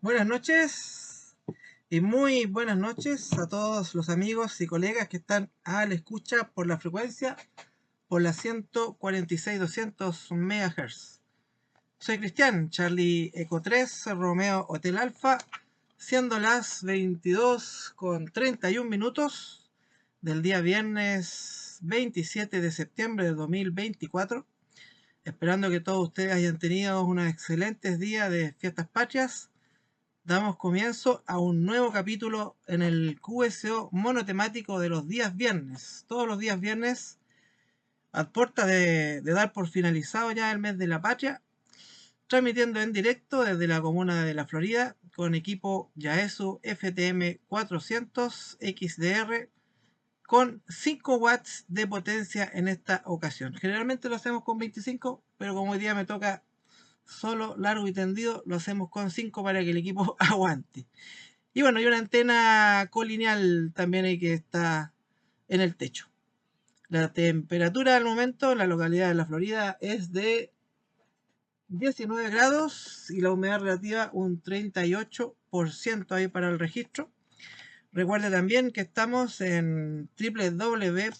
Buenas noches y muy buenas noches a todos los amigos y colegas que están a la escucha por la frecuencia por la 146-200 MHz. Soy Cristian, Charlie Eco 3, Romeo Hotel Alfa, siendo las 22:31 del día viernes 27 de septiembre de 2024. Esperando que todos ustedes hayan tenido unos excelentes días de fiestas patrias. Damos comienzo a un nuevo capítulo en el QSO monotemático de los días viernes. Todos los días viernes, a puerta de dar por finalizado ya el mes de la patria, transmitiendo en directo desde la comuna de La Florida con equipo Yaesu FTM 400 XDR con 5 watts de potencia en esta ocasión. Generalmente lo hacemos con 25, pero como hoy día me toca solo largo y tendido, lo hacemos con 5 para que el equipo aguante. Y bueno, hay una antena colineal también ahí que está en el techo. La temperatura al momento en la localidad de La Florida es de 19 grados y la humedad relativa un 38% ahí para el registro. Recuerde también que estamos en www.aprs.fi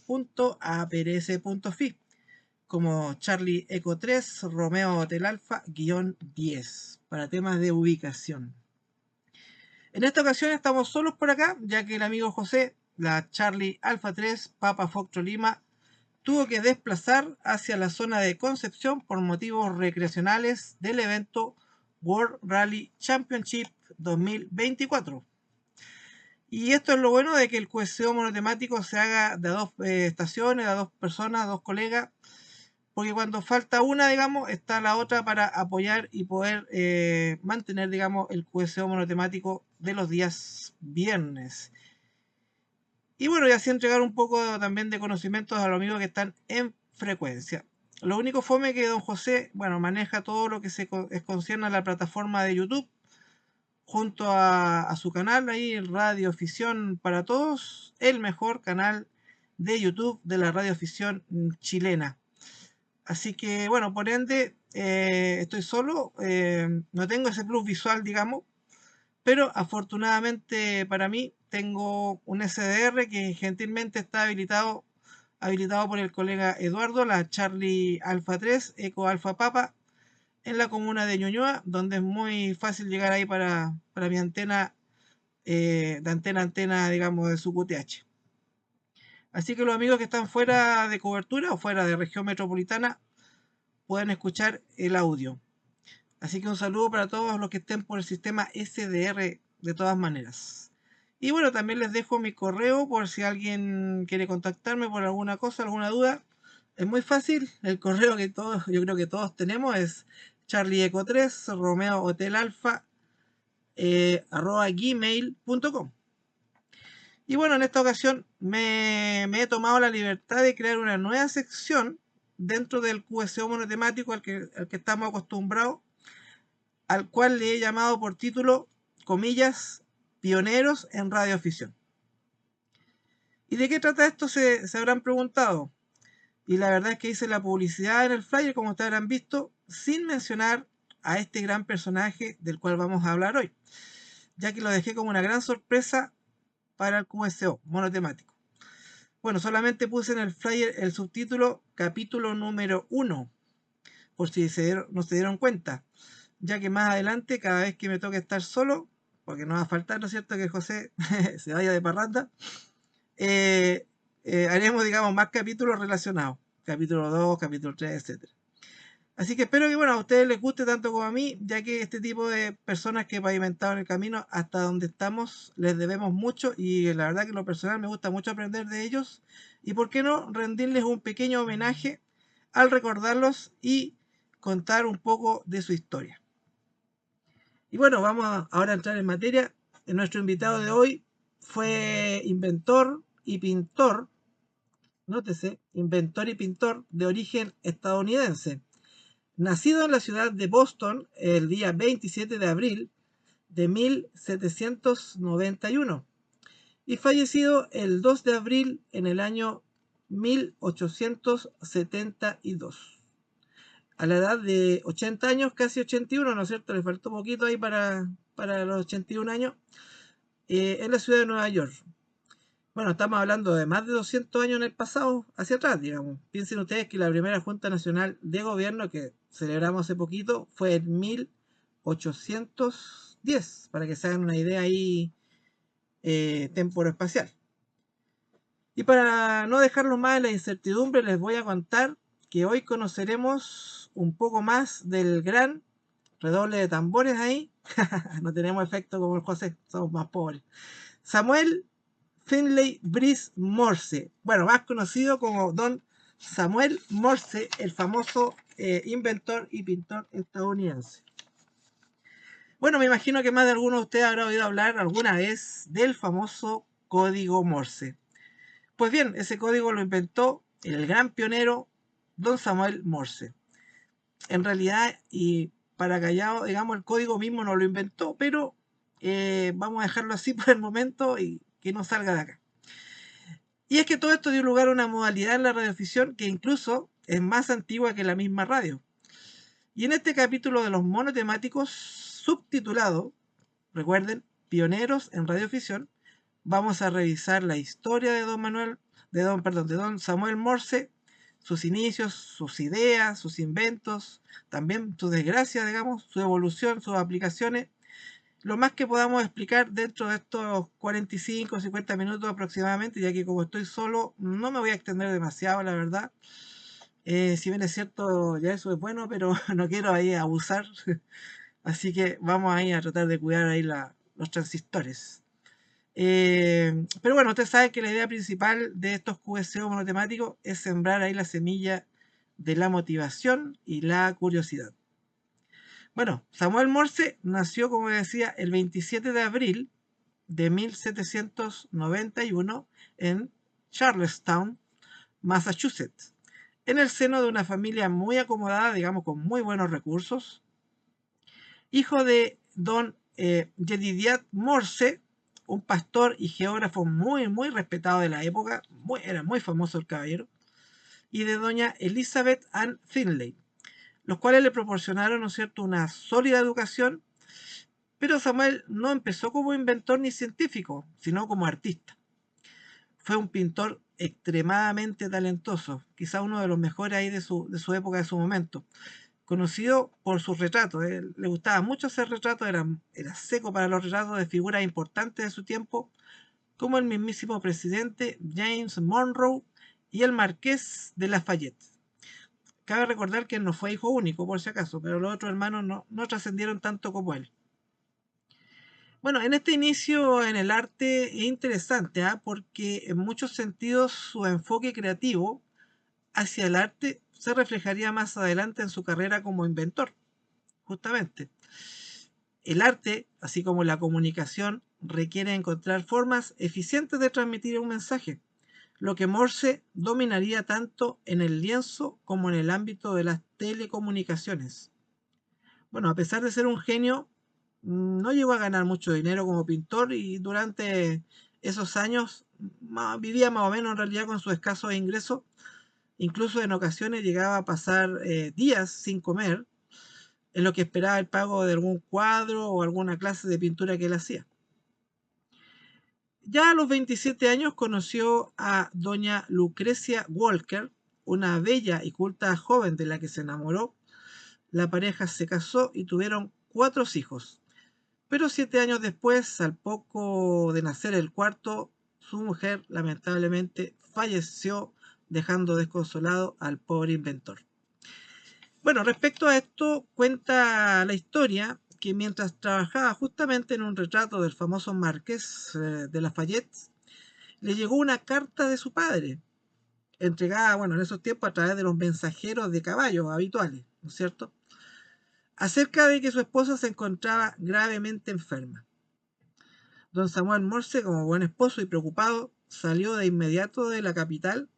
como Charlie Eco 3, Romeo Hotel Alfa, -10 para temas de ubicación. En esta ocasión estamos solos por acá, ya que el amigo José, la Charlie Alfa 3, Papa Foxtrot Lima, tuvo que desplazar hacia la zona de Concepción por motivos recreacionales del evento World Rally Championship 2024. Y esto es lo bueno de que el QSO monotemático se haga de a dos estaciones, a dos personas, a dos colegas, porque cuando falta una, digamos, está la otra para apoyar y poder mantener, digamos, el QSO monotemático de los días viernes. Y bueno, y así entregar un poco también de conocimientos a los amigos que están en frecuencia. Lo único fome que don José, bueno, maneja todo lo que se concierne a la plataforma de YouTube, junto a su canal ahí, Radio Afición para Todos, el mejor canal de YouTube de la Radio Afición chilena. Así que, bueno, por ende, estoy solo, no tengo ese plus visual, digamos, pero afortunadamente para mí tengo un SDR que gentilmente está habilitado por el colega Eduardo, la Charlie Alpha 3, Eco Alpha Papa, en la comuna de Ñuñoa, donde es muy fácil llegar ahí para mi antena, de antena a antena, digamos, de su QTH. Así que los amigos que están fuera de cobertura o fuera de región metropolitana pueden escuchar el audio. Así que un saludo para todos los que estén por el sistema SDR de todas maneras. Y bueno, también les dejo mi correo por si alguien quiere contactarme por alguna cosa, alguna duda. Es muy fácil, el correo que todos, yo creo que todos tenemos es charlieco3 romeo hotel alfa @gmail.com. Y bueno, en esta ocasión me he tomado la libertad de crear una nueva sección dentro del QSO monotemático al que estamos acostumbrados, al cual le he llamado por título, comillas, Pioneros en Radioafición. ¿Y de qué trata esto? Se habrán preguntado. Y la verdad es que hice la publicidad en el flyer, como ustedes habrán visto, sin mencionar a este gran personaje del cual vamos a hablar hoy, ya que lo dejé como una gran sorpresa para el QSO monotemático. Bueno, solamente puse en el flyer el subtítulo capítulo número 1, por si no se dieron cuenta, ya que más adelante, cada vez que me toque estar solo, porque no va a faltar, ¿no es cierto?, que José se vaya de parranda, eh, haremos, digamos, más capítulos relacionados, capítulo 2, capítulo 3, etcétera. Así que espero que, bueno, a ustedes les guste tanto como a mí, ya que este tipo de personas que pavimentaron el camino hasta donde estamos les debemos mucho, y la verdad que en lo personal me gusta mucho aprender de ellos, y por qué no rendirles un pequeño homenaje al recordarlos y contar un poco de su historia. Y bueno, vamos ahora a entrar en materia. Nuestro invitado de hoy fue inventor y pintor, nótese, inventor y pintor de origen estadounidense. Nacido en la ciudad de Boston el día 27 de abril de 1791 y fallecido el 2 de abril en el año 1872. A la edad de 80 años, casi 81, ¿no es cierto? Le faltó poquito ahí para los 81 años, en la ciudad de Nueva York. Bueno, estamos hablando de más de 200 años en el pasado, hacia atrás, digamos. Piensen ustedes que la primera Junta Nacional de Gobierno que celebramos hace poquito fue en 1810, para que se hagan una idea ahí temporoespacial. Y para no dejarlo más en la incertidumbre, les voy a contar que hoy conoceremos un poco más del gran redoble de tambores ahí. No tenemos efecto como el José, somos más pobres. Samuel Finley Breese Morse, bueno, más conocido como Don Samuel Morse, el famoso inventor y pintor estadounidense. Bueno, me imagino que más de alguno de ustedes habrá oído hablar alguna vez del famoso código Morse. Pues bien, ese código lo inventó el gran pionero Don Samuel Morse. En realidad, y para callado, digamos, el código mismo no lo inventó, pero vamos a dejarlo así por el momento y que no salga de acá. Y es que todo esto dio lugar a una modalidad en la radioficción que incluso es más antigua que la misma radio. Y en este capítulo de los monotemáticos, subtitulado, recuerden, Pioneros en Radioficción, vamos a revisar la historia de Don Samuel Morse, sus inicios, sus ideas, sus inventos, también sus desgracias, digamos, su evolución, sus aplicaciones, lo más que podamos explicar dentro de estos 45 o 50 minutos aproximadamente, ya que como estoy solo, no me voy a extender demasiado, la verdad. Si bien es cierto, ya eso es bueno, pero no quiero ahí abusar. Así que vamos ahí a tratar de cuidar ahí los transistores. Pero bueno, ustedes saben que la idea principal de estos QSO monotemáticos es sembrar ahí la semilla de la motivación y la curiosidad. Bueno, Samuel Morse nació, como decía, el 27 de abril de 1791 en Charlestown, Massachusetts, en el seno de una familia muy acomodada, digamos, con muy buenos recursos. Hijo de don Jedidiah Morse, un pastor y geógrafo muy respetado de la época, era muy famoso el caballero, y de doña Elizabeth Ann Finley, los cuales le proporcionaron, ¿no es cierto?, una sólida educación, pero Samuel no empezó como inventor ni científico, sino como artista. Fue un pintor extremadamente talentoso, quizá uno de los mejores ahí de su época, de su momento, conocido por sus retratos. Le gustaba mucho hacer retratos, era seco para los retratos de figuras importantes de su tiempo, como el mismísimo presidente James Monroe y el marqués de Lafayette. Cabe recordar que él no fue hijo único, por si acaso, pero los otros hermanos no trascendieron tanto como él. Bueno, en este inicio en el arte es interesante, porque en muchos sentidos su enfoque creativo hacia el arte se reflejaría más adelante en su carrera como inventor, justamente. El arte, así como la comunicación, requiere encontrar formas eficientes de transmitir un mensaje, lo que Morse dominaría tanto en el lienzo como en el ámbito de las telecomunicaciones. Bueno, a pesar de ser un genio, no llegó a ganar mucho dinero como pintor y durante esos años vivía más o menos en realidad con sus escasos ingresos. Incluso en ocasiones llegaba a pasar días sin comer, en lo que esperaba el pago de algún cuadro o alguna clase de pintura que él hacía. Ya a los 27 años conoció a doña Lucrecia Walker, una bella y culta joven de la que se enamoró. La pareja se casó y tuvieron 4 hijos. Pero 7 años después, al poco de nacer el cuarto, su mujer lamentablemente falleció, dejando desconsolado al pobre inventor. Bueno, respecto a esto, cuenta la historia que mientras trabajaba justamente en un retrato del famoso marqués de Lafayette, le llegó una carta de su padre, entregada, bueno, en esos tiempos a través de los mensajeros de caballos habituales, ¿no es cierto?, acerca de que su esposa se encontraba gravemente enferma. Don Samuel Morse, como buen esposo y preocupado, salió de inmediato de la capital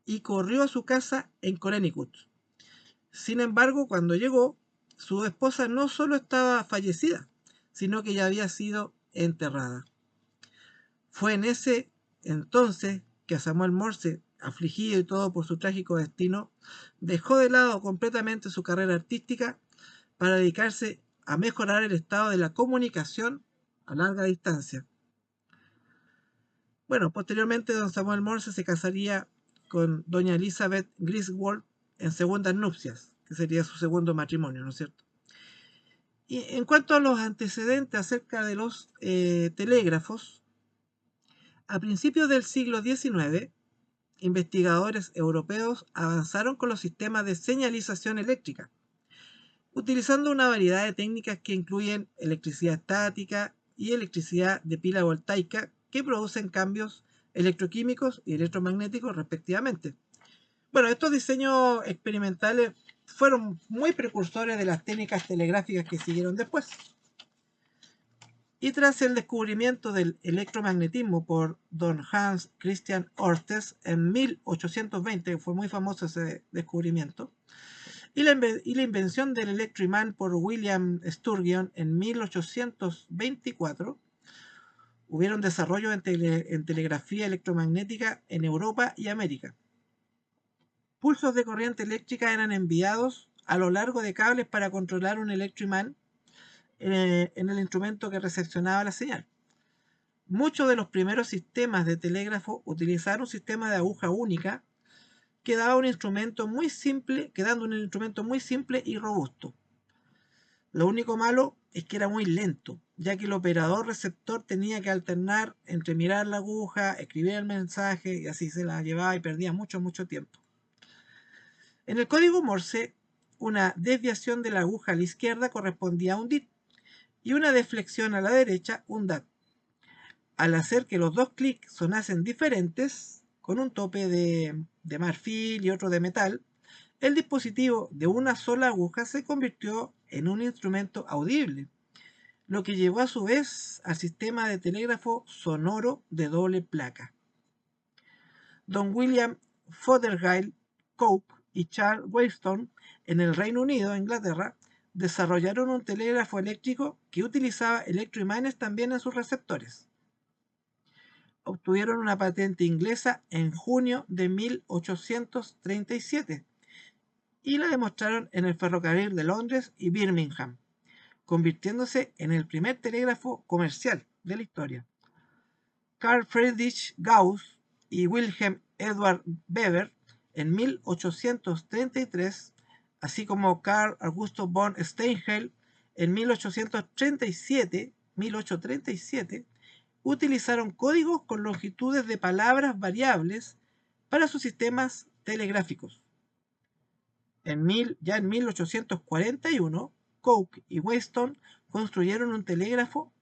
y corrió a su casa en Connecticut. Sin embargo, cuando llegó, su esposa no solo estaba fallecida, sino que ya había sido enterrada. Fue en ese entonces que a Samuel Morse, afligido y todo por su trágico destino, dejó de lado completamente su carrera artística para dedicarse a mejorar el estado de la comunicación a larga distancia. Bueno, posteriormente don Samuel Morse se casaría con doña Elizabeth Griswold en segundas nupcias, que sería su segundo matrimonio, ¿no es cierto? Y en cuanto a los antecedentes acerca de los telégrafos, a principios del siglo XIX, investigadores europeos avanzaron con los sistemas de señalización eléctrica, utilizando una variedad de técnicas que incluyen electricidad estática y electricidad de pila voltaica, que producen cambios electroquímicos y electromagnéticos respectivamente. Bueno, estos diseños experimentales fueron muy precursores de las técnicas telegráficas que siguieron después. Y tras el descubrimiento del electromagnetismo por don Hans Christian Ørsted en 1820, fue muy famoso ese descubrimiento, y la invención del electroimán por William Sturgeon en 1824, hubieron desarrollos en telegrafía electromagnética en Europa y América. Pulsos de corriente eléctrica eran enviados a lo largo de cables para controlar un electroimán en el instrumento que recepcionaba la señal. Muchos de los primeros sistemas de telégrafo utilizaron un sistema de aguja única que daba un instrumento muy simple, quedando un instrumento muy simple y robusto. Lo único malo es que era muy lento, ya que el operador receptor tenía que alternar entre mirar la aguja, escribir el mensaje, y así se la llevaba y perdía mucho tiempo. En el código Morse, una desviación de la aguja a la izquierda correspondía a un DIT y una deflexión a la derecha un DAT. Al hacer que los dos clics sonasen diferentes, con un tope de marfil y otro de metal, el dispositivo de una sola aguja se convirtió en un instrumento audible, lo que llevó a su vez al sistema de telégrafo sonoro de doble placa. Don William Fothergill Cope y Charles Wavestone, en el Reino Unido, Inglaterra, desarrollaron un telégrafo eléctrico que utilizaba electroimanes también en sus receptores. Obtuvieron una patente inglesa en junio de 1837 y la demostraron en el ferrocarril de Londres y Birmingham, convirtiéndose en el primer telégrafo comercial de la historia. Carl Friedrich Gauss y Wilhelm Edward Weber en 1833, así como Carl Augusto von Steinheil en 1837, utilizaron códigos con longitudes de palabras variables para sus sistemas telegráficos. Ya en 1841, Coke y Weston construyeron un telégrafo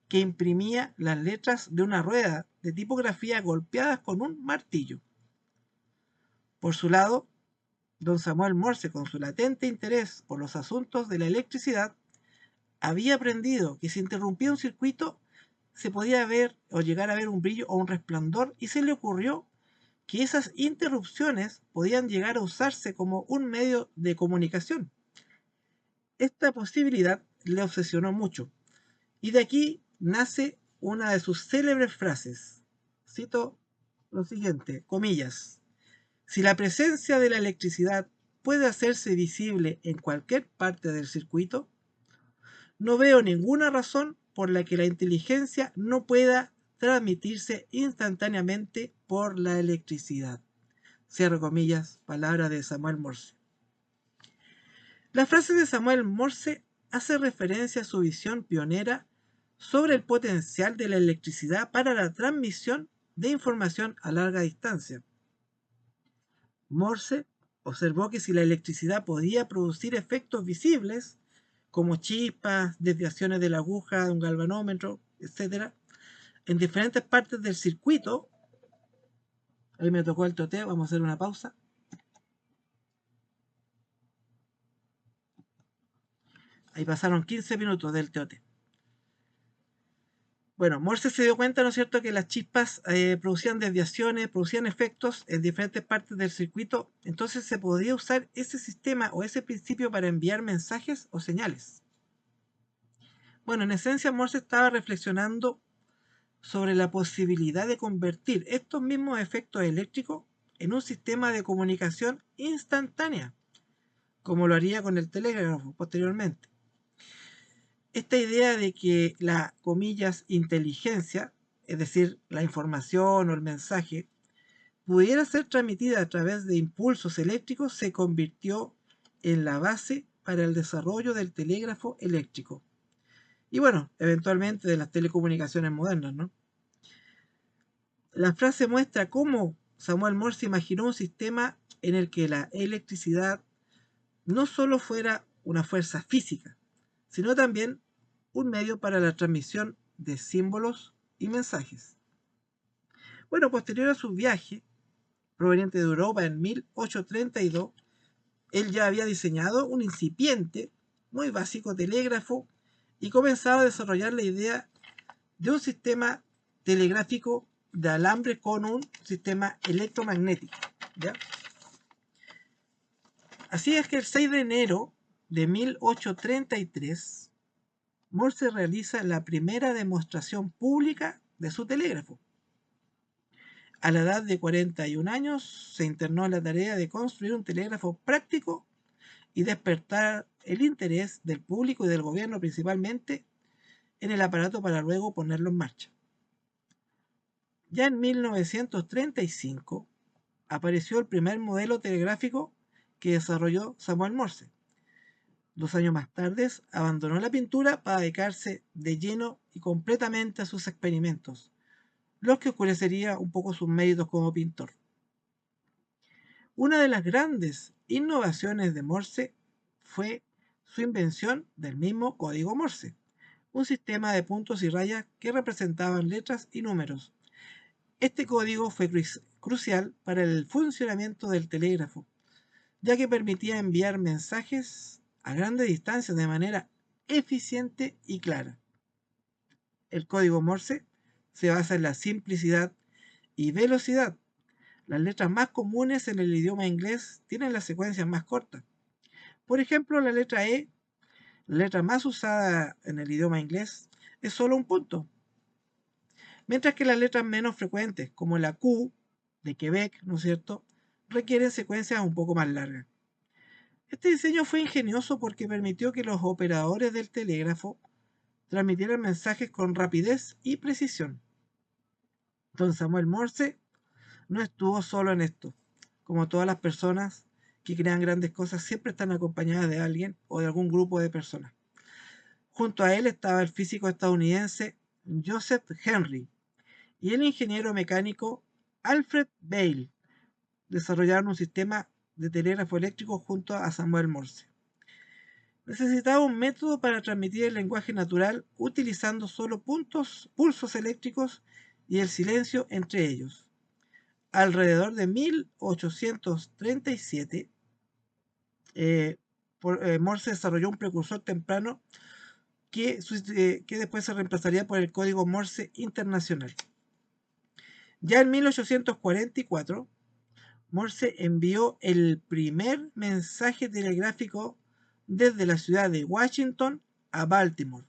que imprimía las letras de una rueda de tipografía golpeadas con un martillo. Por su lado, don Samuel Morse, con su latente interés por los asuntos de la electricidad, había aprendido que si interrumpía un circuito se podía ver o llegar a ver un brillo o un resplandor, y se le ocurrió que esas interrupciones podían llegar a usarse como un medio de comunicación. Esta posibilidad le obsesionó mucho, y de aquí nace una de sus célebres frases. Cito lo siguiente, comillas: si la presencia de la electricidad puede hacerse visible en cualquier parte del circuito, no veo ninguna razón por la que la inteligencia no pueda transmitirse instantáneamente por la electricidad. Cierro comillas, palabra de Samuel Morse. La frase de Samuel Morse hace referencia a su visión pionera sobre el potencial de la electricidad para la transmisión de información a larga distancia. Morse observó que si la electricidad podía producir efectos visibles, como chispas, desviaciones de la aguja de un galvanómetro, etc., en diferentes partes del circuito. Ahí me tocó el toteo, vamos a hacer una pausa. Ahí pasaron 15 minutos del teote. Bueno, Morse se dio cuenta, ¿no es cierto?, que las chispas producían desviaciones, producían efectos en diferentes partes del circuito. Entonces se podía usar ese sistema o ese principio para enviar mensajes o señales. Bueno, en esencia Morse estaba reflexionando sobre la posibilidad de convertir estos mismos efectos eléctricos en un sistema de comunicación instantánea, como lo haría con el telégrafo posteriormente. esta idea de que la, comillas, inteligencia, es decir, la información o el mensaje, pudiera ser transmitida a través de impulsos eléctricos se convirtió en la base para el desarrollo del telégrafo eléctrico. Y bueno, eventualmente de las telecomunicaciones modernas, ¿no? La frase muestra cómo Samuel Morse imaginó un sistema en el que la electricidad no solo fuera una fuerza física, sino también un medio para la transmisión de símbolos y mensajes. Bueno, posterior a su viaje, proveniente de Europa en 1832, él ya había diseñado un incipiente, muy básico telégrafo y comenzaba a desarrollar la idea de un sistema telegráfico de alambre con un sistema electromagnético, ¿ya? Así es que el 6 de enero de 1833, Morse realiza la primera demostración pública de su telégrafo. A la edad de 41 años, se internó en la tarea de construir un telégrafo práctico y despertar el interés del público y del gobierno principalmente en el aparato para luego ponerlo en marcha. Ya en 1935 apareció el primer modelo telegráfico que desarrolló Samuel Morse. 2 años más tarde abandonó la pintura para dedicarse de lleno y completamente a sus experimentos, lo que oscurecería un poco sus méritos como pintor. Una de las grandes innovaciones de Morse fue su invención del mismo código Morse, un sistema de puntos y rayas que representaban letras y números. Este código fue crucial para el funcionamiento del telégrafo, ya que permitía enviar mensajes a grandes distancias de manera eficiente y clara. El código Morse se basa en la simplicidad y velocidad. Las letras más comunes en el idioma inglés tienen las secuencias más cortas. Por ejemplo, la letra E, la letra más usada en el idioma inglés, es solo un punto, mientras que las letras menos frecuentes, como la Q de Quebec, ¿no es cierto?, requieren secuencias un poco más largas. Este diseño fue ingenioso porque permitió que los operadores del telégrafo transmitieran mensajes con rapidez y precisión. Don Samuel Morse no estuvo solo en esto. Como todas las personas que crean grandes cosas, siempre están acompañadas de alguien o de algún grupo de personas. Junto a él estaba el físico estadounidense Joseph Henry y el ingeniero mecánico Alfred Vail. Desarrollaron un sistema de telégrafo eléctrico junto a Samuel Morse. Necesitaba un método para transmitir el lenguaje natural utilizando solo pulsos eléctricos y el silencio entre ellos. Alrededor de 1837, Morse desarrolló un precursor temprano que después se reemplazaría por el código Morse internacional. Ya en 1844, Morse envió el primer mensaje telegráfico desde la ciudad de Washington a Baltimore.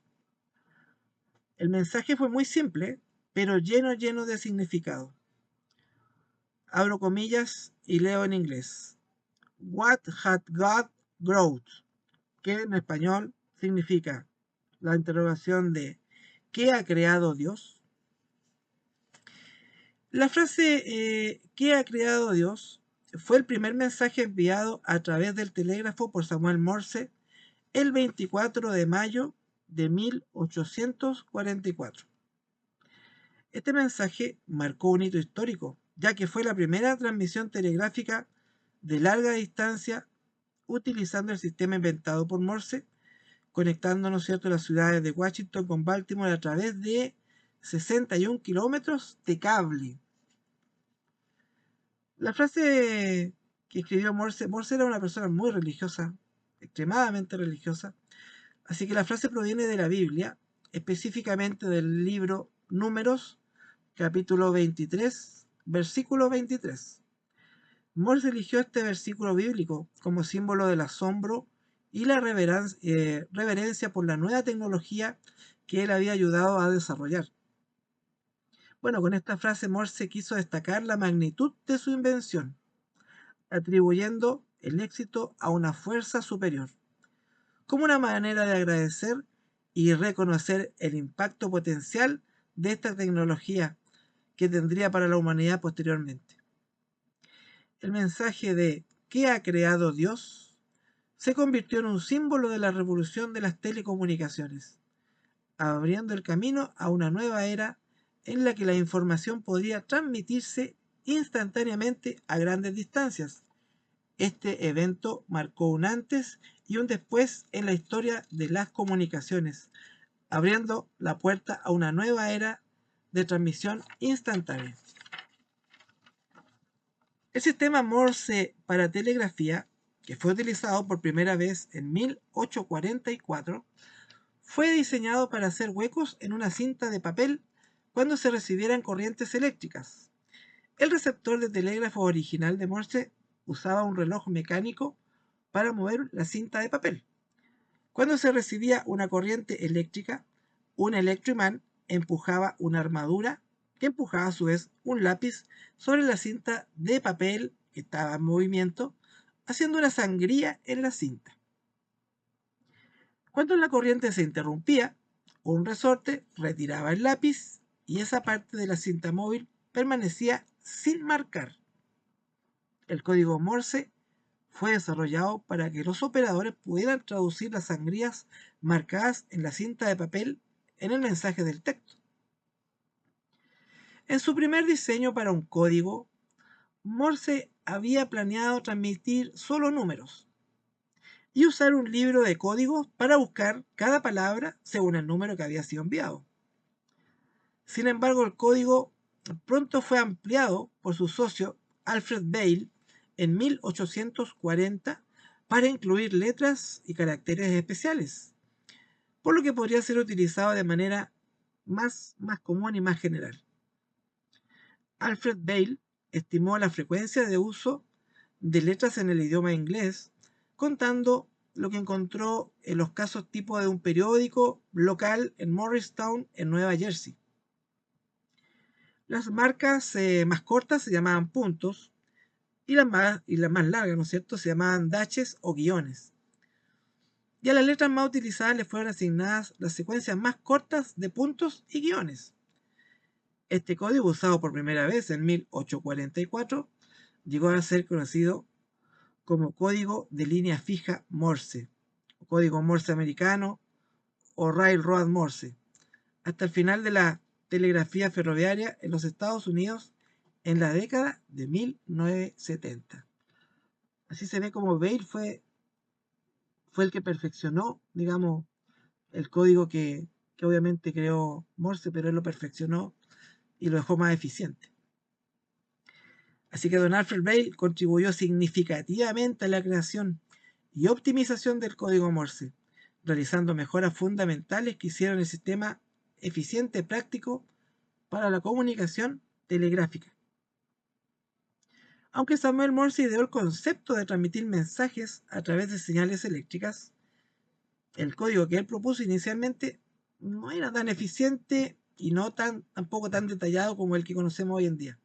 El mensaje fue muy simple, pero lleno de significado. Abro comillas y leo en inglés. What had God wrought? Que en español significa la interrogación de ¿qué ha creado Dios? La frase ¿qué ha creado Dios? Fue el primer mensaje enviado a través del telégrafo por Samuel Morse el 24 de mayo de 1844. Este mensaje marcó un hito histórico, ya que fue la primera transmisión telegráfica de larga distancia utilizando el sistema inventado por Morse, conectando, ¿no es cierto?, las ciudades de Washington con Baltimore a través de 61 kilómetros de cable. La frase que escribió Morse era una persona muy religiosa, extremadamente religiosa, así que la frase proviene de la Biblia, específicamente del libro Números, capítulo 23, versículo 23. Morse eligió este versículo bíblico como símbolo del asombro y la reverencia por la nueva tecnología que él había ayudado a desarrollar. Bueno, con esta frase Morse quiso destacar la magnitud de su invención, atribuyendo el éxito a una fuerza superior, como una manera de agradecer y reconocer el impacto potencial de esta tecnología que tendría para la humanidad posteriormente. El mensaje de ¿qué ha creado Dios? Se convirtió en un símbolo de la revolución de las telecomunicaciones, abriendo el camino a una nueva era en la que la información podría transmitirse instantáneamente a grandes distancias. Este evento marcó un antes y un después en la historia de las comunicaciones, abriendo la puerta a una nueva era de transmisión instantánea. El sistema Morse para telegrafía, que fue utilizado por primera vez en 1844, fue diseñado para hacer huecos en una cinta de papel cuando se recibieran corrientes eléctricas. El receptor de telégrafo original de Morse usaba un reloj mecánico para mover la cinta de papel. Cuando se recibía una corriente eléctrica, un electroimán empujaba una armadura que empujaba a su vez un lápiz sobre la cinta de papel que estaba en movimiento, haciendo una sangría en la cinta. Cuando la corriente se interrumpía, un resorte retiraba el lápiz y esa parte de la cinta móvil permanecía sin marcar. El código Morse fue desarrollado para que los operadores pudieran traducir las sangrías marcadas en la cinta de papel en el mensaje del texto. En su primer diseño para un código, Morse había planeado transmitir solo números y usar un libro de códigos para buscar cada palabra según el número que había sido enviado. Sin embargo, el código pronto fue ampliado por su socio Alfred Vail en 1840 para incluir letras y caracteres especiales, por lo que podría ser utilizado de manera más común y más general. Alfred Vail estimó la frecuencia de uso de letras en el idioma inglés, contando lo que encontró en los casos tipo de un periódico local en Morristown, en Nueva Jersey. Las marcas más cortas se llamaban puntos y las más largas, ¿no es cierto?, se llamaban dashes o guiones. Y a las letras más utilizadas le fueron asignadas las secuencias más cortas de puntos y guiones. Este código, usado por primera vez en 1844, llegó a ser conocido como código de línea fija Morse, o código Morse americano, o Railroad Morse, hasta el final de la telegrafía ferroviaria en los Estados Unidos en la década de 1970. Así se ve como Vail fue el que perfeccionó, digamos, el código que obviamente creó Morse, pero él lo perfeccionó y lo dejó más eficiente. Así que don Alfred Vail contribuyó significativamente a la creación y optimización del código Morse, realizando mejoras fundamentales que hicieron el sistema eficiente y práctico para la comunicación telegráfica. Aunque Samuel Morse ideó el concepto de transmitir mensajes a través de señales eléctricas, el código que él propuso inicialmente no era tan eficiente y tampoco tan detallado como el que conocemos hoy en día.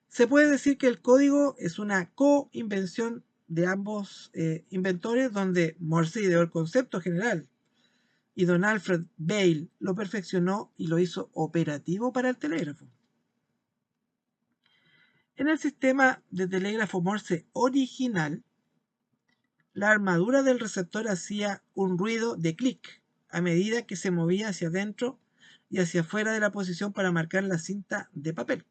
Se puede decir que el código es una co-invención de ambos inventores, donde Morse ideó el concepto general y don Alfred Vail lo perfeccionó y lo hizo operativo para el telégrafo. En el sistema de telégrafo Morse original, la armadura del receptor hacía un ruido de clic a medida que se movía hacia adentro y hacia afuera de la posición para marcar la cinta de papel.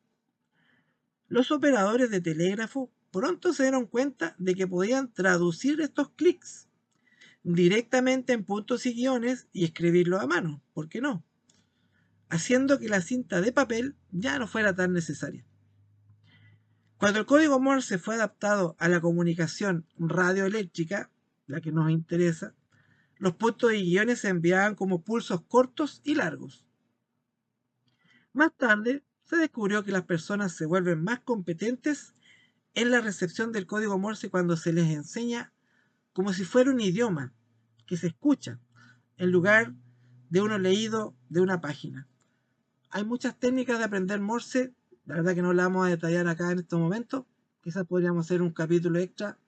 Los operadores de telégrafo pronto se dieron cuenta de que podían traducir estos clics directamente en puntos y guiones y escribirlo a mano, ¿por qué no?, haciendo que la cinta de papel ya no fuera tan necesaria. Cuando el código Morse fue adaptado a la comunicación radioeléctrica, la que nos interesa, los puntos y guiones se enviaban como pulsos cortos y largos. Más tarde, se descubrió que las personas se vuelven más competentes en la recepción del código Morse cuando se les enseña como si fuera un idioma que se escucha, en lugar de uno leído de una página. Hay muchas técnicas de aprender Morse, la verdad que no la vamos a detallar acá en estos momentos, quizás podríamos hacer un capítulo extra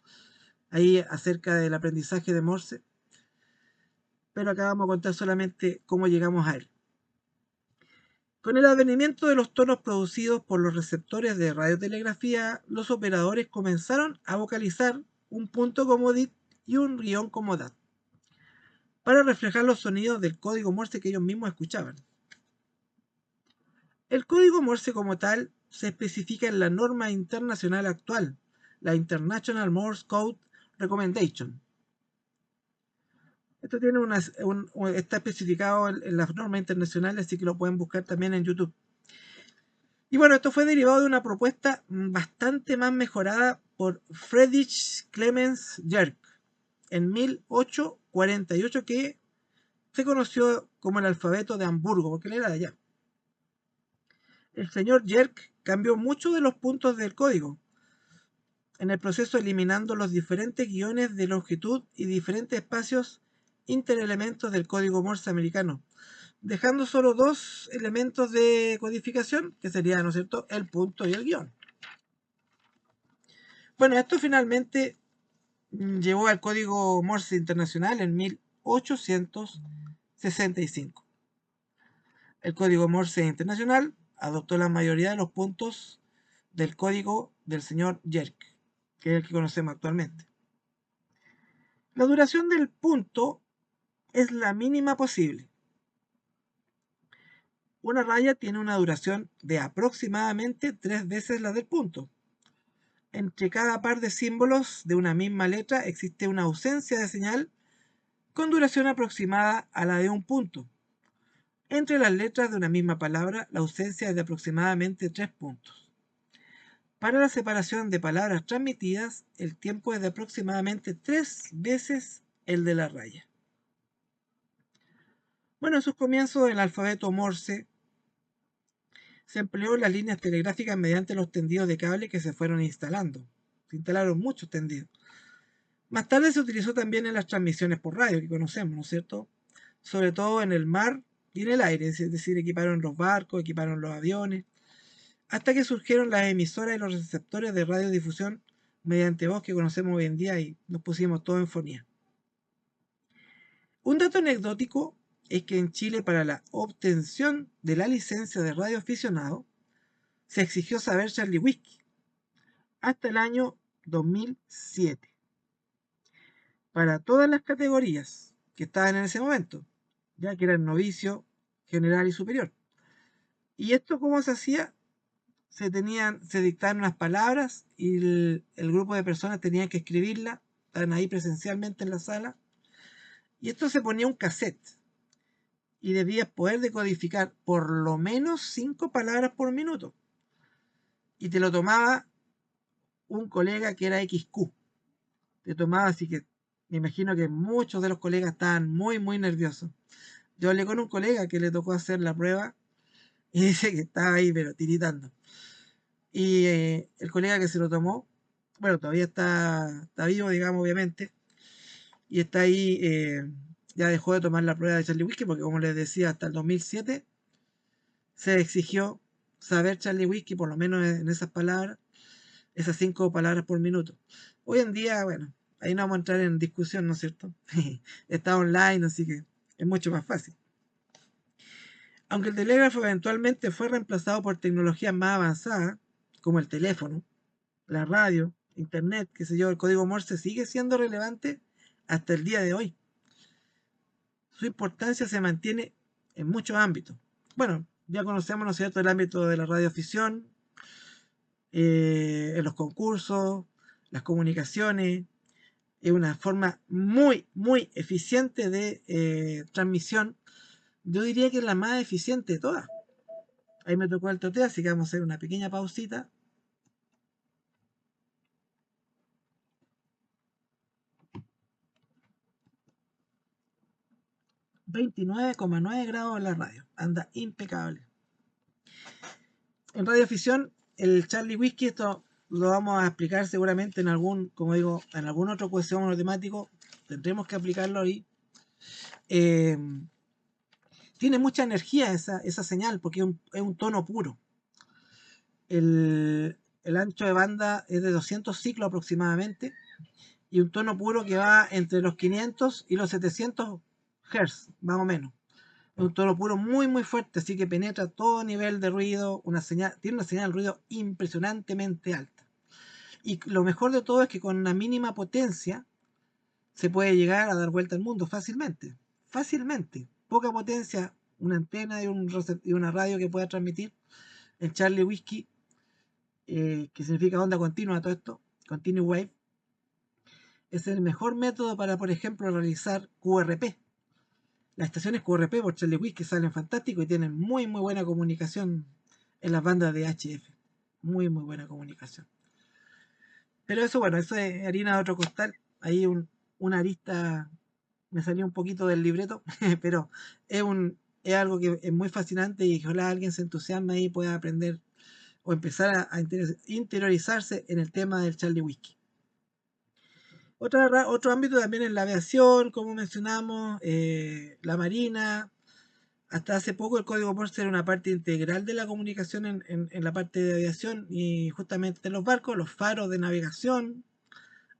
ahí acerca del aprendizaje de Morse. pero acá vamos a contar solamente cómo llegamos a él. Con el advenimiento de los tonos producidos por los receptores de radiotelegrafía, los operadores comenzaron a vocalizar un punto como DIT y un guión como DAT, para reflejar los sonidos del código Morse que ellos mismos escuchaban. El código Morse como tal se especifica en la norma internacional actual, la International Morse Code Recommendation. Esto tiene está especificado en las normas internacionales, así que lo pueden buscar también en YouTube. Y bueno, esto fue derivado de una propuesta bastante más mejorada por Friedrich Clemens Jerk en 1848, que se conoció como el alfabeto de Hamburgo, porque él era de allá. El señor Jerk cambió muchos de los puntos del código en el proceso, eliminando los diferentes guiones de longitud y diferentes espacios interelementos del código Morse americano, dejando solo dos elementos de codificación, que serían, ¿no es cierto?, el punto y el guión. Bueno, esto finalmente llevó al código Morse internacional en 1865. El código Morse internacional adoptó la mayoría de los puntos del código del señor Jerk, que es el que conocemos actualmente. La duración del punto es la mínima posible. Una raya tiene una duración de aproximadamente 3 veces la del punto. Entre cada par de símbolos de una misma letra existe una ausencia de señal con duración aproximada a la de un punto. Entre las letras de una misma palabra, la ausencia es de aproximadamente 3 puntos. Para la separación de palabras transmitidas, el tiempo es de aproximadamente 3 veces el de la raya. Bueno, en sus comienzos, el alfabeto Morse se empleó en las líneas telegráficas mediante los tendidos de cable que se fueron instalando. Se instalaron muchos tendidos. Más tarde se utilizó también en las transmisiones por radio que conocemos, ¿no es cierto? Sobre todo en el mar y en el aire, es decir, equiparon los barcos, equiparon los aviones, hasta que surgieron las emisoras y los receptores de radiodifusión mediante voz que conocemos hoy en día, y nos pusimos todo en fonía. Un dato anecdótico es que en Chile, para la obtención de la licencia de radioaficionado, se exigió saber Charlie Whiskey hasta el año 2007 para todas las categorías que estaban en ese momento, ya que eran novicio, general y superior. ¿Y esto cómo se hacía? Se dictaban unas palabras y el grupo de personas tenían que escribirlas, estaban ahí presencialmente en la sala, y esto se ponía un cassette y debías poder decodificar por lo menos 5 palabras por minuto, y te lo tomaba un colega que era XQ, te tomaba, así que me imagino que muchos de los colegas estaban muy nerviosos. Yo hablé con un colega que le tocó hacer la prueba y dice que estaba ahí pero tiritando. Y el colega que se lo tomó, bueno, todavía está vivo, digamos, obviamente, y está ahí, ya dejó de tomar la prueba de Charlie Whiskey, porque como les decía, hasta el 2007 se exigió saber Charlie Whiskey, por lo menos en esas palabras, esas 5 palabras por minuto. Hoy en día, bueno, ahí no vamos a entrar en discusión, ¿no es cierto? Está online, así que es mucho más fácil. Aunque el telégrafo eventualmente fue reemplazado por tecnologías más avanzadas, como el teléfono, la radio, internet, qué sé yo, el código Morse sigue siendo relevante hasta el día de hoy. Su importancia se mantiene en muchos ámbitos. Bueno, ya conocemos, ¿no es cierto?, el ámbito de la radioafición, en los concursos, las comunicaciones. Es una forma muy eficiente de transmisión. Yo diría que es la más eficiente de todas. Ahí me tocó el toteo, así que vamos a hacer una pequeña pausita. 29,9 grados en la radio. Anda impecable. En radioafición, el Charlie Whiskey, esto lo vamos a explicar seguramente en algún, como digo, en algún otro cuestión monotemático. Tendremos que aplicarlo ahí. Tiene mucha energía esa señal, porque es un tono puro. El ancho de banda es de 200 ciclos aproximadamente, y un tono puro que va entre los 500 y los 700 Hz, más o menos. Es un tono puro muy muy fuerte, así que penetra todo nivel de ruido, tiene una señal de ruido impresionantemente alta. Y lo mejor de todo es que con una mínima potencia se puede llegar a dar vuelta al mundo fácilmente. Fácilmente. Poca potencia, una antena y una radio que pueda transmitir el Charlie Whiskey, que significa onda continua, todo esto, Continue Wave, es el mejor método para, por ejemplo, realizar QRP. Las estaciones QRP por Charlie Whiskey salen fantásticos y tienen muy muy buena comunicación en las bandas de HF. Muy muy buena comunicación. Pero eso, bueno, eso es harina de otro costal. Ahí una arista me salió un poquito del libreto, pero es algo que es muy fascinante y ojalá alguien se entusiasme y pueda aprender o empezar a interiorizarse en el tema del Charlie Whiskey. Otro ámbito también es la aviación, como mencionamos, la marina. Hasta hace poco el código Morse era una parte integral de la comunicación en la parte de aviación y justamente en los barcos, los faros de navegación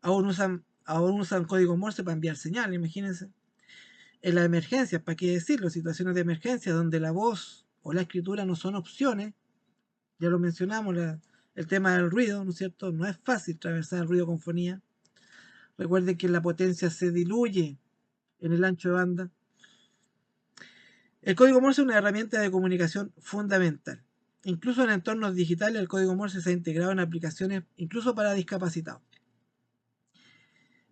aún usan código Morse para enviar señal, imagínense. En las emergencias, ¿para qué decirlo? Situaciones de emergencia donde la voz o la escritura no son opciones, ya lo mencionamos, el tema del ruido, ¿no es cierto? No es fácil atravesar el ruido con fonía. Recuerden que la potencia se diluye en el ancho de banda. El código Morse es una herramienta de comunicación fundamental. Incluso en entornos digitales, el código Morse se ha integrado en aplicaciones incluso para discapacitados.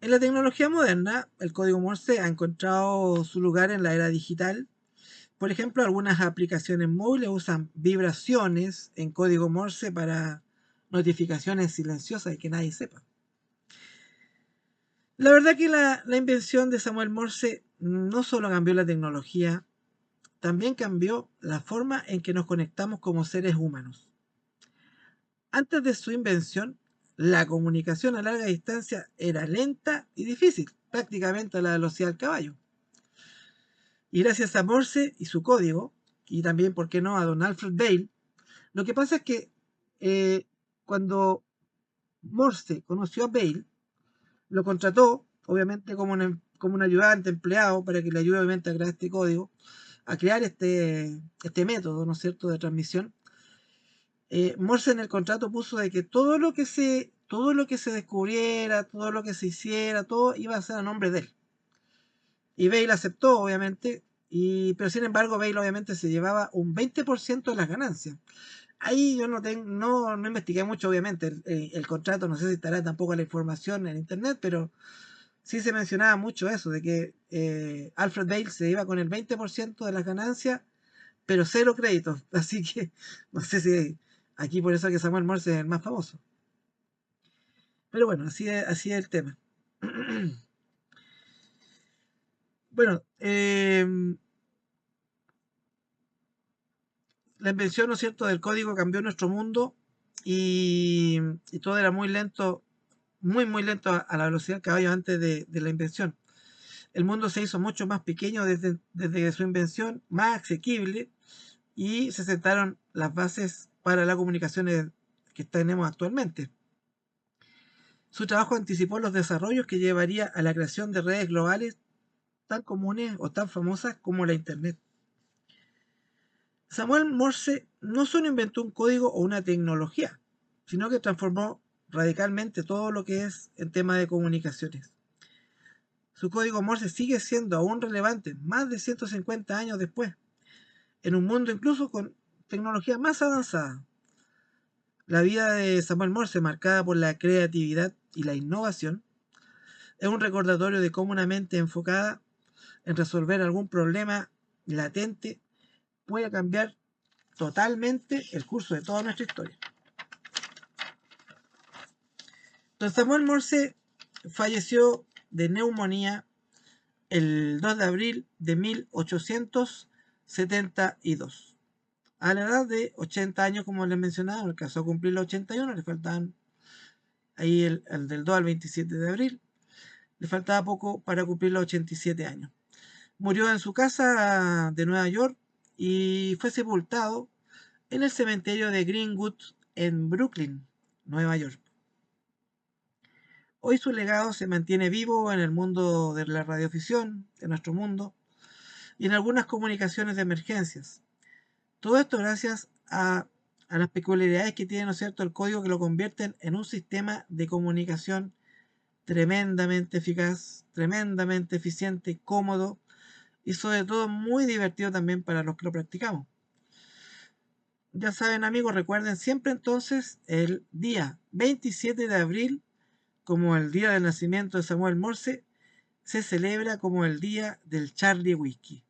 En la tecnología moderna, el código Morse ha encontrado su lugar en la era digital. Por ejemplo, algunas aplicaciones móviles usan vibraciones en código Morse para notificaciones silenciosas y que nadie sepa. La verdad que la invención de Samuel Morse no solo cambió la tecnología, también cambió la forma en que nos conectamos como seres humanos. Antes de su invención, la comunicación a larga distancia era lenta y difícil, prácticamente a la velocidad del caballo. Y gracias a Morse y su código, y también, ¿por qué no?, a don Alfred Bale, lo que pasa es que cuando Morse conoció a Bale, lo contrató, obviamente, como un ayudante, empleado, para que le ayude, obviamente, a crear este código, a crear este método, ¿no es cierto?, de transmisión. Morse en el contrato puso de que todo lo que se descubriera, todo lo que se hiciera, todo iba a ser a nombre de él. Y Bale aceptó, obviamente, pero sin embargo Bale obviamente se llevaba un 20% de las ganancias. Ahí yo no investigué mucho, obviamente, el contrato, no sé si estará tampoco la información en internet, pero sí se mencionaba mucho eso, de que Alfred Bale se iba con el 20% de las ganancias, pero cero créditos. Así que no sé si aquí por eso que Samuel Morse es el más famoso. Pero bueno, así es el tema. Bueno, la invención, ¿no es cierto?, del código cambió nuestro mundo y todo era muy lento, muy, muy lento a la velocidad del caballo antes de la invención. El mundo se hizo mucho más pequeño desde su invención, más asequible, y se sentaron las bases para las comunicaciones que tenemos actualmente. Su trabajo anticipó los desarrollos que llevaría a la creación de redes globales tan comunes o tan famosas como la Internet. Samuel Morse no solo inventó un código o una tecnología, sino que transformó radicalmente todo lo que es en tema de comunicaciones. Su código Morse sigue siendo aún relevante más de 150 años después, en un mundo incluso con tecnología más avanzada. La vida de Samuel Morse, marcada por la creatividad y la innovación, es un recordatorio de cómo una mente enfocada en resolver algún problema latente puede cambiar totalmente el curso de toda nuestra historia. Don Samuel Morse falleció de neumonía el 2 de abril de 1872, a la edad de 80 años, como les mencionaba. Alcanzó a cumplir los 81, le faltaban ahí el del 2 al 27 de abril, le faltaba poco para cumplir los 87 años. Murió en su casa de Nueva York y fue sepultado en el cementerio de Greenwood en Brooklyn, Nueva York. Hoy su legado se mantiene vivo en el mundo de la radioficción, de nuestro mundo, y en algunas comunicaciones de emergencias. Todo esto gracias a las peculiaridades que tiene, ¿no es cierto?, el código, que lo convierten en un sistema de comunicación tremendamente eficaz, tremendamente eficiente, cómodo y sobre todo muy divertido también para los que lo practicamos. Ya saben, amigos, recuerden siempre entonces el día 27 de abril como el día del nacimiento de Samuel Morse, se celebra como el día del Charlie Whiskey.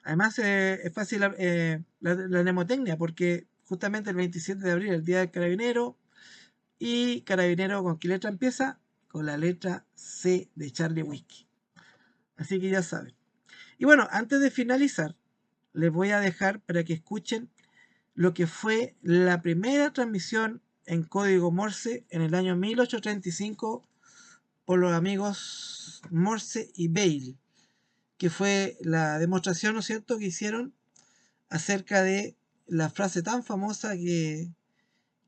Además, es fácil la mnemotecnia, porque justamente el 27 de abril, el día del carabinero, y carabinero, ¿con qué letra empieza? Con la letra C de Charlie Whiskey. Así que ya saben. Y bueno, antes de finalizar, les voy a dejar para que escuchen lo que fue la primera transmisión en código Morse en el año 1835 por los amigos Morse y Bailey, que fue la demostración, ¿no es cierto?, que hicieron acerca de la frase tan famosa que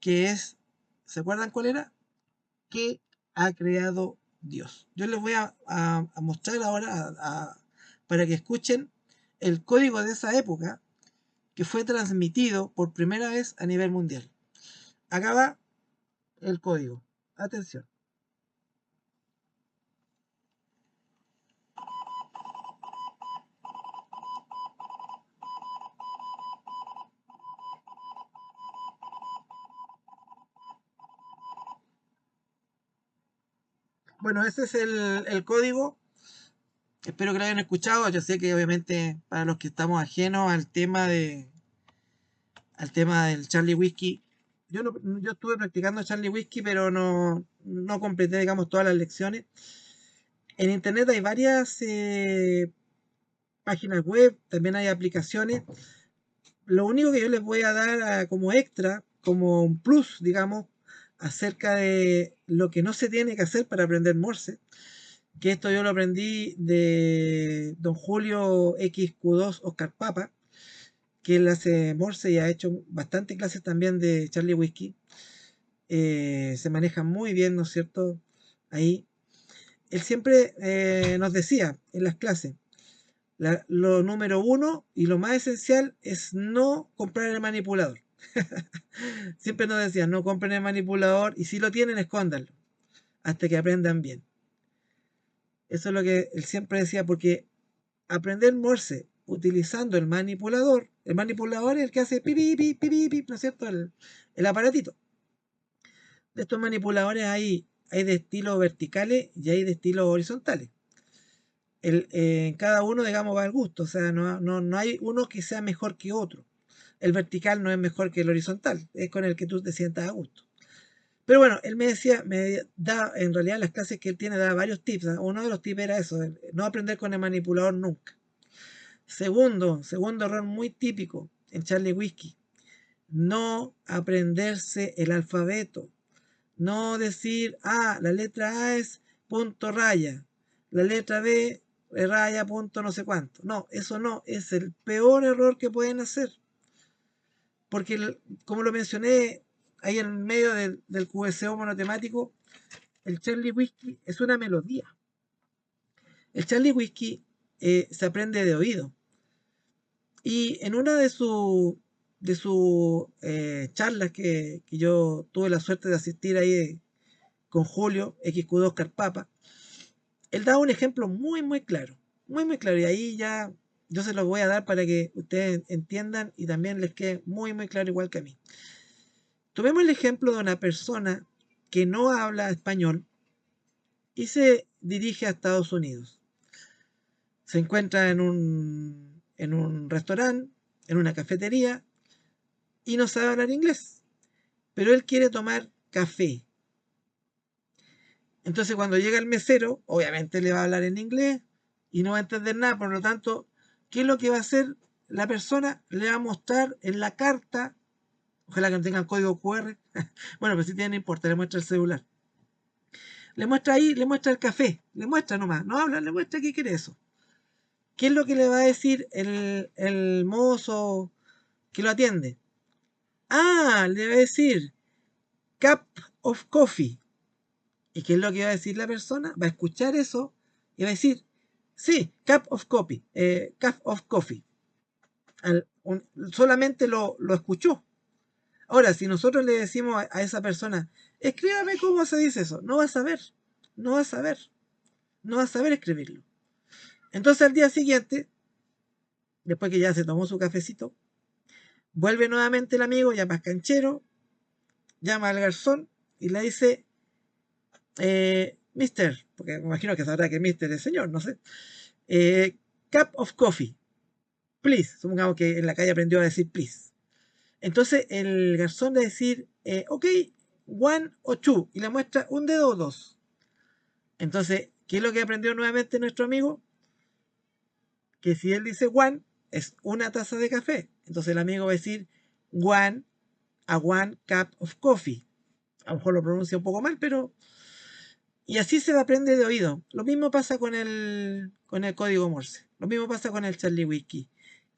es, ¿se acuerdan cuál era? ¿Qué ha creado Dios? Yo les voy a mostrar ahora para que escuchen el código de esa época que fue transmitido por primera vez a nivel mundial. Acá va el código. Atención. Bueno, ese es el código. Espero que lo hayan escuchado. Yo sé que obviamente para los que estamos ajenos al tema del Charlie Whiskey, yo estuve practicando Charlie Whiskey, pero no completé, digamos, todas las lecciones. En internet hay varias páginas web, también hay aplicaciones. Lo único que yo les voy a dar como extra, como un plus, digamos, acerca de lo que no se tiene que hacer para aprender Morse, que esto yo lo aprendí de don Julio XQ2 Oscar Papa, que él hace Morse y ha hecho bastante clases también de Charlie Whiskey. Se maneja muy bien, ¿no es cierto? Ahí. Él siempre nos decía en las clases, lo número uno y lo más esencial es no comprar el manipulador. Siempre nos decía, no compren el manipulador y si lo tienen, escóndanlo hasta que aprendan bien. Eso es lo que él siempre decía, porque aprender Morse utilizando el manipulador es el que hace pipi, pipi, pipi, pipi, ¿no es cierto? El aparatito. De estos manipuladores hay de estilo verticales y hay de estilo horizontales. En cada uno, digamos, va al gusto, o sea, no hay uno que sea mejor que otro. El vertical no es mejor que el horizontal, es con el que tú te sientas a gusto. Pero bueno, él me decía, me da, en realidad las clases que él tiene da varios tips. Uno de los tips era eso, no aprender con el manipulador nunca. Segundo error muy típico en Charlie Whiskey, no aprenderse el alfabeto. No decir, la letra A es punto raya, la letra B raya punto no sé cuánto. No, eso no, es el peor error que pueden hacer. Porque, como lo mencioné ahí en medio del QSO monotemático, el Charlie Whiskey es una melodía. El Charlie Whiskey se aprende de oído. Y en una de sus charlas que yo tuve la suerte de asistir ahí con Julio XQ2 Carpapa, él da un ejemplo muy, muy claro. Muy, muy claro. Y ahí ya yo se los voy a dar para que ustedes entiendan y también les quede muy, muy claro igual que a mí. Tomemos el ejemplo de una persona que no habla español y se dirige a Estados Unidos. Se encuentra en un restaurante, en una cafetería, y no sabe hablar inglés. Pero él quiere tomar café. Entonces cuando llega el mesero, obviamente le va a hablar en inglés y no va a entender nada. Por lo tanto, ¿qué es lo que va a hacer la persona? Le va a mostrar en la carta, ojalá que no tenga el código QR, bueno, pero si tiene, no importa, le muestra el celular. Le muestra ahí, le muestra el café, le muestra nomás, no habla, le muestra qué quiere eso. ¿Qué es lo que le va a decir el mozo que lo atiende? Le va a decir cup of coffee. ¿Y qué es lo que va a decir la persona? Va a escuchar eso y va a decir, Sí, cup of coffee. Solamente lo escuchó. Ahora, si nosotros le decimos a esa persona, escríbame cómo se dice eso, no va a saber, no va a saber, no va a saber escribirlo. Entonces al día siguiente, después que ya se tomó su cafecito, vuelve nuevamente el amigo, ya más canchero, llama al garzón y le dice, mister, porque me imagino que sabrá que mister es señor, no sé, cup of coffee, please. Supongamos que en la calle aprendió a decir please. Entonces el garzón le decir, ok, one o two, y le muestra un dedo o dos. Entonces, ¿qué es lo que aprendió nuevamente nuestro amigo? Que si él dice one, es una taza de café. Entonces el amigo va a decir one cup of coffee. A lo mejor lo pronuncia un poco mal, pero... Y así se aprende de oído. Lo mismo pasa con el código Morse. Lo mismo pasa con el Charlie Whiskey.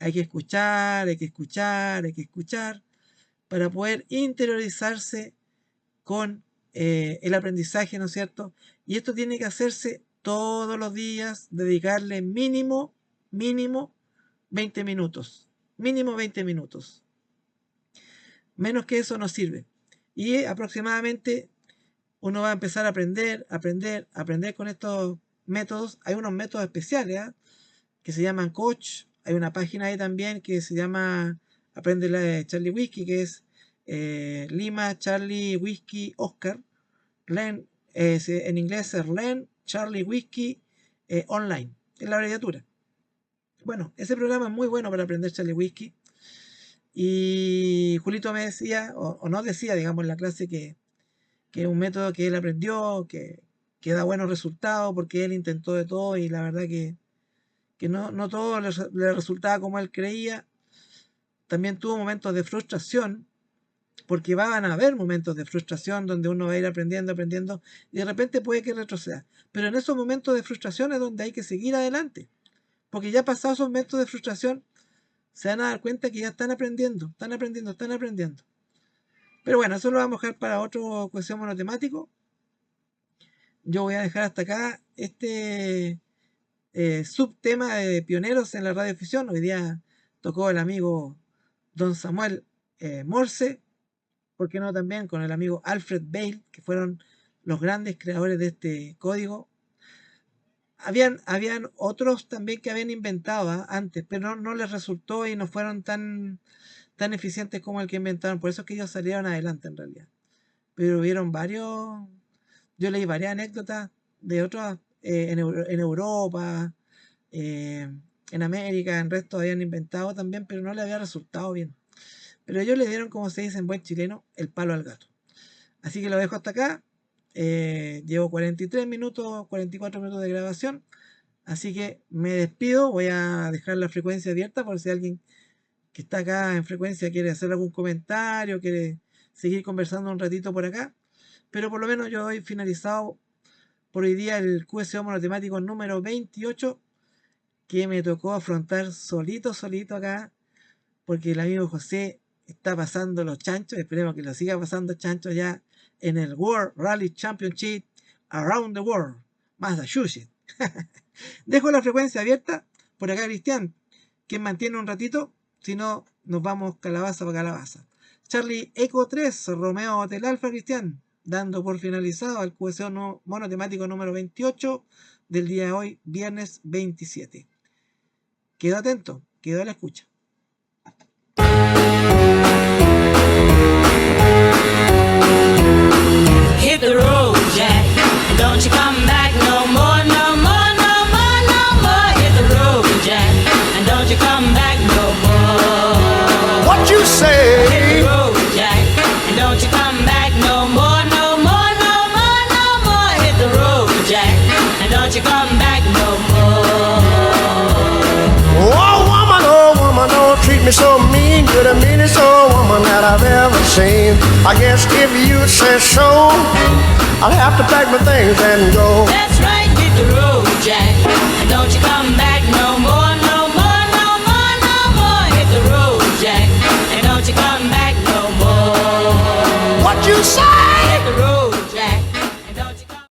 Hay que escuchar, hay que escuchar, hay que escuchar para poder interiorizarse con el aprendizaje, ¿no es cierto? Y esto tiene que hacerse todos los días, dedicarle mínimo 20 minutos. Mínimo 20 minutos. Menos que eso no sirve. Y aproximadamente uno va a empezar a aprender con estos métodos. Hay unos métodos especiales que se llaman Coach. Hay una página ahí también que se llama Aprende la Charlie Whiskey, que es Lima Charlie Whiskey Oscar. Learn, en inglés es Learn Charlie Whiskey Online. Es la abreviatura. Bueno, ese programa es muy bueno para aprender Charlie Whiskey. Y Julito me decía, o nos decía, digamos, en la clase que es un método que él aprendió, que da buenos resultados, porque él intentó de todo y la verdad que no todo le resultaba como él creía. También tuvo momentos de frustración, porque van a haber momentos de frustración donde uno va a ir aprendiendo, y de repente puede que retroceda. Pero en esos momentos de frustración es donde hay que seguir adelante, porque ya pasados esos momentos de frustración, se van a dar cuenta que ya están aprendiendo. Pero bueno, eso lo vamos a dejar para otro cuestión monotemático. Yo voy a dejar hasta acá este subtema de pioneros en la radiofusión. Hoy día tocó el amigo Don Samuel Morse, ¿por qué no también con el amigo Alfred Bale, que fueron los grandes creadores de este código? Habían otros también que habían inventado antes, pero no les resultó y no fueron tan eficientes como el que inventaron. Por eso es que ellos salieron adelante en realidad. Pero hubieron varios, yo leí varias anécdotas de otros en Europa, en América, en resto habían inventado también, pero no le había resultado bien. Pero ellos le dieron, como se dice en buen chileno, el palo al gato. Así que lo dejo hasta acá. Llevo 44 minutos de grabación. Así que me despido. Voy a dejar la frecuencia abierta por si alguien que está acá en frecuencia quiere hacer algún comentario, quiere seguir conversando un ratito por acá. Pero por lo menos yo he finalizado por hoy día el QSO monotemático número 28, que me tocó afrontar solito acá, porque el amigo José está pasando los chanchos. Esperemos que lo siga pasando chanchos ya en el World Rally Championship Around the World, Massachusetts. Dejo la frecuencia abierta por acá, Cristian, quien mantiene un ratito. Si no, nos vamos calabaza para calabaza. Charlie Eco 3, Romeo Hotel Alfa, Cristian, dando por finalizado el QSO monotemático número 28 del día de hoy, viernes 27. Quedo atento, quedo a la escucha. Hit the road, Jack, and don't you come back no more, no more, no more, no more. Hit the road, Jack, and don't you come back no more. What you say? Hit the road, Jack, and don't you come back no more, no more, no more, no more. Hit the road, Jack, and don't you come back no more. Oh woman, don't treat me so mean. You're the meanest old woman that I've ever seen. I guess if you say so, I'll have to pack my things and go. That's right, hit the road, Jack, and don't you come back no more, no more, no more, no more. Hit the road, Jack, and don't you come back no more. What you say?